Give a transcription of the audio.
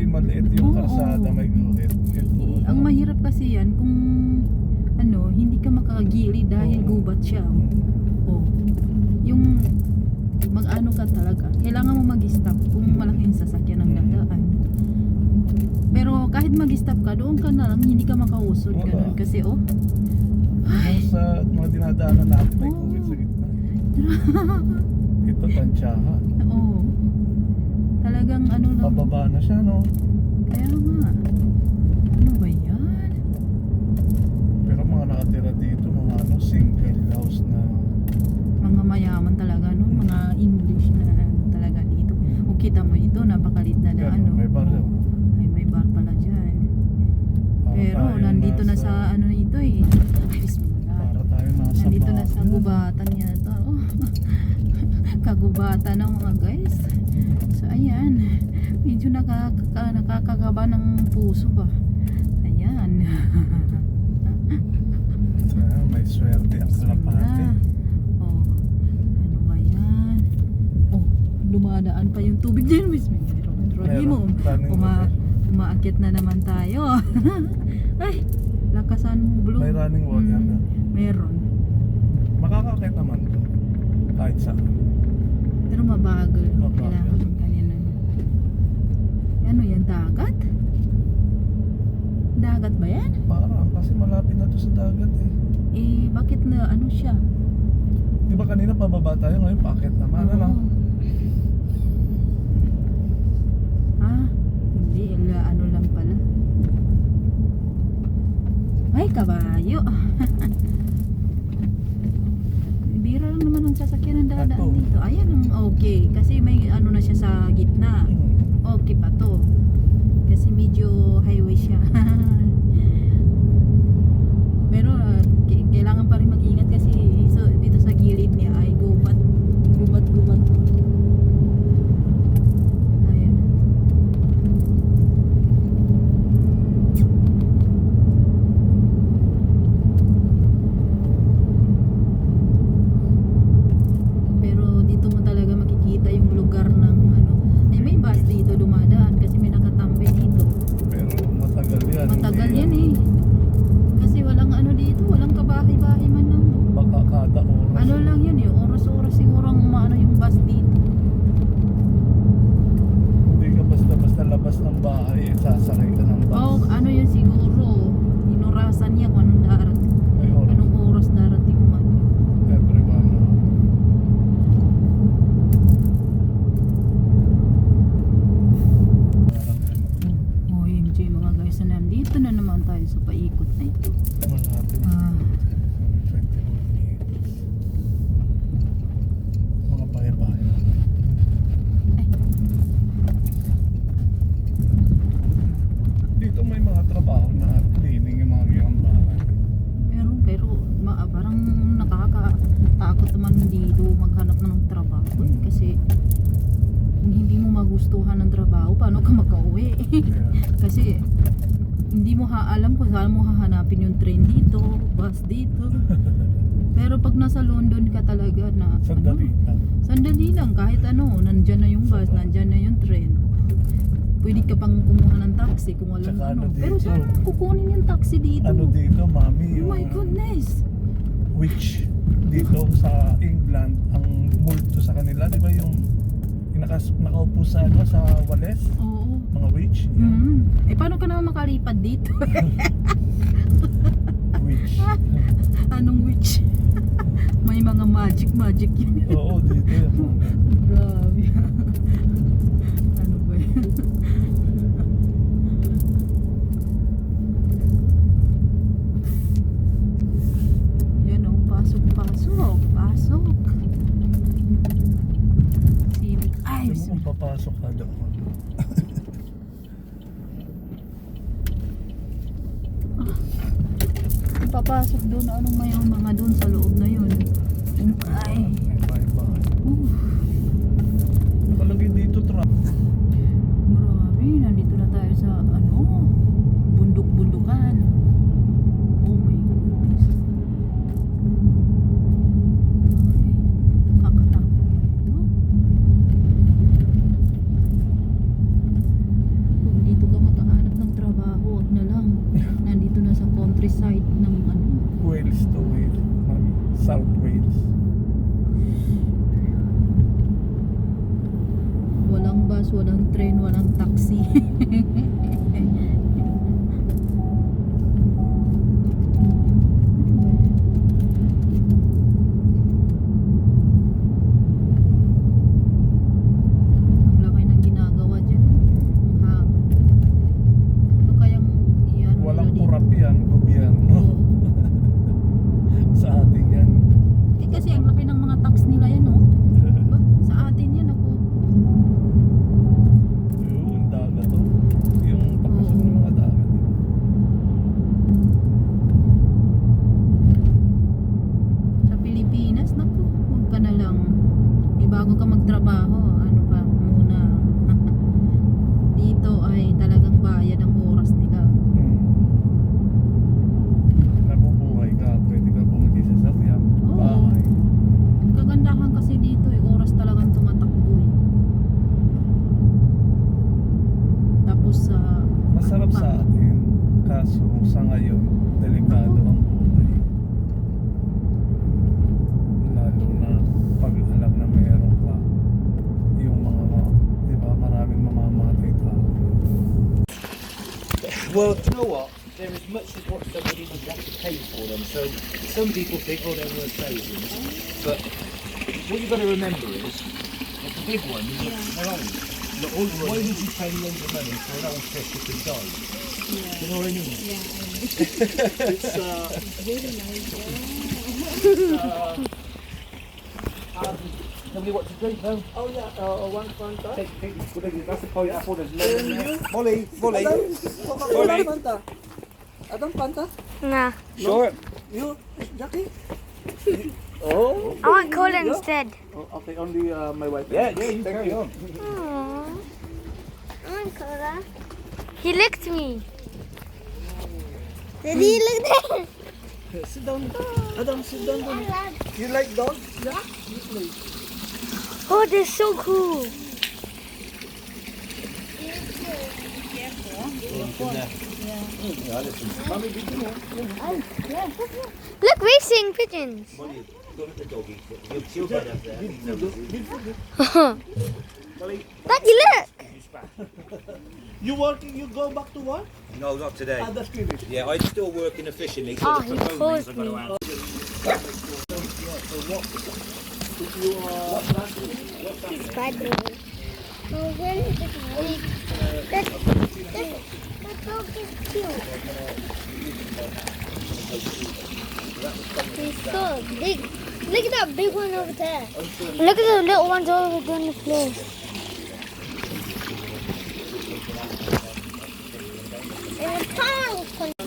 maliit yung Oo. kalsada, may guhit. Ang mahirap kasi yan kung ano, hindi ka makagili dahil Oo. gubat siya. Oh. Yung mag-ano ka talaga, kailangan mo mag-stop kung malaking sasakyan ang dadaan. Pero kahit mag-stop ka, doon ka na lang, hindi ka makausod. Wala. Ganun. Kasi Yung sa mga dinadaanan natin, may Oo. guhit sa gitna. Ito, tansyahan. Oo. Talagang ano lang. Pababa na siya, no? Kaya nga. Ano ba yan? Pero mga nakatira dito, mga ano, single house na Mga mayaman talaga, no? Mga English na talaga dito. Kung kita mo ito, napakalit na Ganun, ano. may bar yun. Ay, may bar pala dyan. para Pero tayo nandito na nasa- sa ano ito eh. Ay, bismillah. Para tayo nasa Nandito na sa bahay. gubatan yata. Oh. Kagubatan ng mga guys. So ayan. Medyo nakakakaba ng puso ba. Ayan. May swerte ang kalapate. Oh. Ano ba yan? Oh, dumadaan pa yung tubig din. Rahimo. Running water. Umaakit na naman tayo. Ay, lakasan mo, Blue. May running water na. Meron. Makakakit naman to. Kahit saan. Pero mabagal. Mabagal. Kailangan ng kanina. Ano yan? Dagat? Dagat ba yan? Parang kasi malapit na to sa dagat eh. Eh, bakit na ano siya? Di ba kanina pababa tayo, ngayon paakit naman. Oo. Ano? Ah, hindi. Ano lang pala. Ay, kabayo. Bira lang naman ang sasakyan ng dadaan Ato. dito. Ayan ang okay. Kasi may ano na siya sa gitna. Okay pa to. Kasi medyo highway siya. Pero kailangan pa rin mag-ingat kasi dito sa gilid niya ay gubat. Gubat. Ayan. Pero dito mo talaga makikita yung lugar ng ano. Ay, may bus dito dumadaan kasi may nakatambay dito. Pero matagal yan. Matagal Hindi yan eh. Kasi walang ano dito, walang kabahay-bahay man lang. Baka kada oras. Ano lang yun eh, oras-oras siguro ang maano yung bus dito. Hindi ka basta-basta labas ng bahay, sasakay ka ng bus. Oh, ano yun siguro, inurasan niya kung anong darating. May oras. Anong oras darating man. Everyone. OMG mga guys, na nandito na naman tayo sa paikot na ito. Malapit. Ah, 21 minutes. Mga bahay-bahay. Dito may mga trabaho na cleaning yung mga giyang bahay. pero parang nakakatakot naman dito maghanap na ng trabaho eh, kasi kung hindi mo magustuhan ng trabaho, paano ka makauwi? Kasi hindi mo alam kung saan mo hahanapin yung train dito, bus dito. Pero pag nasa London ka talaga na Sandali lang. sandali lang, kahit ano, nandyan na yung bus, nandyan na yung train. Pwede ka pang kumuha ng taxi kung walang Tsaka ano. ano Pero dito? saan mo kukunin yung taxi dito? Ano dito, mami? Oh my goodness! Witch dito sa England, ang multo sa kanila, di ba yung nakaupo sa ano, sa wales, Oo. mga witch? Yan. Eh paano ka naman makalipad dito? Witch. Anong witch? May mga magic yun. Oo, dito yung mga ganun. Grabe. Ano ba yan? Yan o, pasok. Ay, Alam mo kung papasok ka doon. papasok doon, anong may mga doon sa loob na yun? Ay. May bahay-bahay. Uh. Nakalagay dito truck. Grabe, nandito na tayo sa ano, bundok-bundukan. Oh my goodness. Ay, nakakatakot ito. Kung dito countryside ng ano. Wales to Wales. South Wales. Walang bus, walang train, walang taxi. Ang laki ng ginagawa dyan. Ang haba. Ano kayang iyan nila Walang dito? kurap yan, gobyerno. Oo. Sa atin yan. Eh kasi ang laki ng mga tax nila yan, oh. Ba? Sa atin yan, ako. Yung dagat to. Yung papasok ng mga dagat. Sa Pilipinas, naku, huwag ka na lang. Bago ka magtrabaho, ano pa muna. Dito ay talagang bayad ang oras nila. Nabubuhay ka, pwede ka pumunti sa sasakyan, Oo. bahay. Ang kagandahan kasi dito, oras talagang tumatakbo eh. Tapos sa... Masarap sa atin, kaso sa ngayon, delikado ang buhay. Lalo na pag alam na mayroon pa yung mga, di ba, maraming mamamatay tao. Well, do you know what? They're as much as what somebody would want to pay for them. So some people think, oh, they're worth savings. But what you've got to remember is that the big ones, they're old. Why would you pay loads of money for an old fish that could die? You know what I mean? It's nobody what to drink, no? Oh yeah, one Fanta. That's the pineapple. There's lemon there. Molly, Molly. Coca-Cola Fanta. Adam Fanta? Nah, Sure. You, Jackie? Oh. I want cola instead. Okay, only my wife. Yeah, you carry on. Aww. I want cola. He licked me. Did he lick me? Sit down. Adam, sit down. You like dogs? Yeah. Oh, they're so cool. Look, racing pigeons. Molly, go look at the doggy. You'll bed up there. Daddy, look. You working? You go back to work? No, not today. Ah, that's finished. Yeah, I still work in a fishing league. Oh, So he the phone calls rings, I've got to me. answer. Spider. Oh, where is it? That dog is cute. He's so big. Look at that big one over there. Look at the little ones over there on the floor. And the pond.